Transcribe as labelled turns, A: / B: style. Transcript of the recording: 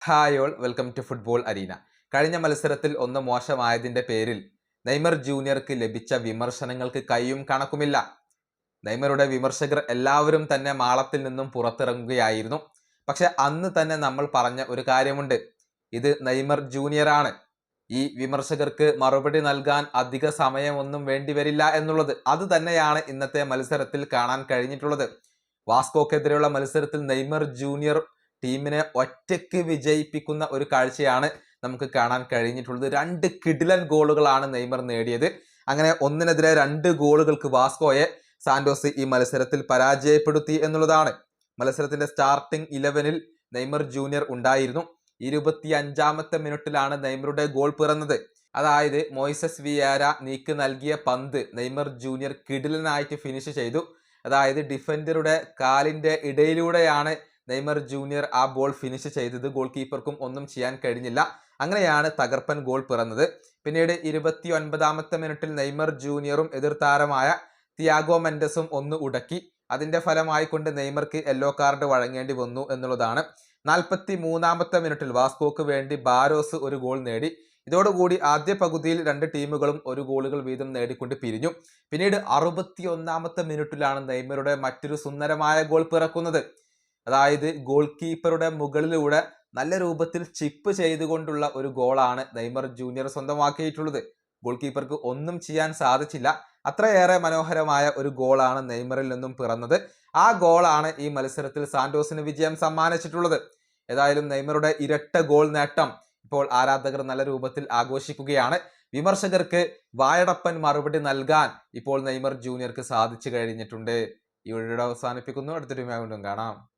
A: Hi all welcome to football arena. കഴിഞ്ഞ മത്സരത്തിൽ ഒന്ന് മോശമായതിന്റെ പേരിൽ നെയ്മർ ജൂനിയർക്ക് ലഭിച്ച വിമർശനങ്ങൾക്ക് കയ്യും കണക്കുമില്ല. നെയ്മറുടെ വിമർശകർ എല്ലാവരും തന്നെ മാളത്തിൽ നിന്നും പുറത്തിറങ്ങുകയായിരുന്നു. പക്ഷെ അന്ന് തന്നെ നമ്മൾ പറഞ്ഞ ഒരു കാര്യമുണ്ട്, ഇത് നെയ്മർ ജൂനിയർ ആണ്, ഈ വിമർശകർക്ക് മറുപടി നൽകാൻ അധിക സമയമൊന്നും വേണ്ടിവരില്ല എന്നുള്ളത്. അത് തന്നെയാണ് ഇന്നത്തെ മത്സരത്തിൽ കാണാൻ കഴിഞ്ഞിട്ടുള്ളത്. വാസ്കോക്കെതിരെയുള്ള മത്സരത്തിൽ നെയ്മർ ജൂനിയർ ടീമിനെ ഒറ്റയ്ക്ക് വിജയിപ്പിക്കുന്ന ഒരു കാഴ്ചയാണ് നമുക്ക് കാണാൻ കഴിഞ്ഞിട്ടുള്ളത്. 2 കിടിലൻ ഗോളുകളാണ് നെയ്മർ നേടിയത്. അങ്ങനെ 1-2 ഗോളുകൾക്ക് വാസ്കോയെ സാന്റോസ് ഈ മത്സരത്തിൽ പരാജയപ്പെടുത്തി എന്നുള്ളതാണ്. മത്സരത്തിന്റെ സ്റ്റാർട്ടിംഗ് 11-ൽ നെയ്മർ ജൂനിയർ ഉണ്ടായിരുന്നു. 25-ാമത്തെ മിനിറ്റിലാണ് നെയ്മറുടെ ഗോൾ പിറന്നത്. അതായത് മോയിസസ് വിയേര നീക്ക് നൽകിയ പന്ത് നെയ്മർ ജൂനിയർ കിടിലനായിട്ട് ഫിനിഷ് ചെയ്തു. അതായത് ഡിഫൻഡറുടെ കാലിന്റെ ഇടയിലൂടെയാണ് നെയ്മർ ജൂനിയർ ആ ബോൾ ഫിനിഷ് ചെയ്തത്. ഗോൾ കീപ്പർക്കും ഒന്നും ചെയ്യാൻ കഴിഞ്ഞില്ല. അങ്ങനെയാണ് തകർപ്പൻ ഗോൾ പിറന്നത്. പിന്നീട് 29-ാമത്തെ മിനിറ്റിൽ നെയ്മർ ജൂനിയറും എതിർതാരമായ തിയാഗോ മെൻഡസും ഒന്ന് ഉടക്കി. അതിന്റെ ഫലമായിക്കൊണ്ട് നെയ്മർക്ക് യെല്ലോ കാർഡ് വഴങ്ങേണ്ടി വന്നു എന്നുള്ളതാണ്. 43-ാമത്തെ മിനിറ്റിൽ വാസ്കോക്ക് വേണ്ടി ബാരോസ് ഒരു ഗോൾ നേടി. ഇതോടുകൂടി ആദ്യ പകുതിയിൽ 2 ടീമുകളും 1 ഗോളുകൾ വീതം നേടിക്കൊണ്ട് പിരിഞ്ഞു. പിന്നീട് 61-ാമത്തെ മിനിറ്റിലാണ് നെയ്മറുടെ മറ്റൊരു സുന്ദരമായ ഗോൾ പിറക്കുന്നത്. അതായത് ഗോൾ കീപ്പറുടെ മുകളിലൂടെ നല്ല രൂപത്തിൽ ചിപ്പ് ചെയ്തുകൊണ്ടുള്ള ഒരു ഗോളാണ് നെയ്മർ ജൂനിയർ സ്വന്തമാക്കിയിട്ടുള്ളത്. ഗോൾ കീപ്പർക്ക് ഒന്നും ചെയ്യാൻ സാധിച്ചില്ല. അത്രയേറെ മനോഹരമായ ഒരു ഗോളാണ് നെയ്മറിൽ നിന്നും പിറന്നത്. ആ ഗോളാണ് ഈ മത്സരത്തിൽ സാന്റോസിന് വിജയം സമ്മാനിച്ചിട്ടുള്ളത്. ഏതായാലും നെയ്മറുടെ ഇരട്ട ഗോൾ നേട്ടം ഇപ്പോൾ ആരാധകർ നല്ല രൂപത്തിൽ ആഘോഷിക്കുകയാണ്. വിമർശകർക്ക് വായടപ്പൻ മറുപടി നൽകാൻ ഇപ്പോൾ നെയ്മർ ജൂനിയർക്ക് സാധിച്ചു കഴിഞ്ഞിട്ടുണ്ട്. ഈ വീഡിയോ അവസാനിപ്പിക്കുന്നു. അടുത്തൊരു വീണ്ടും കാണാം.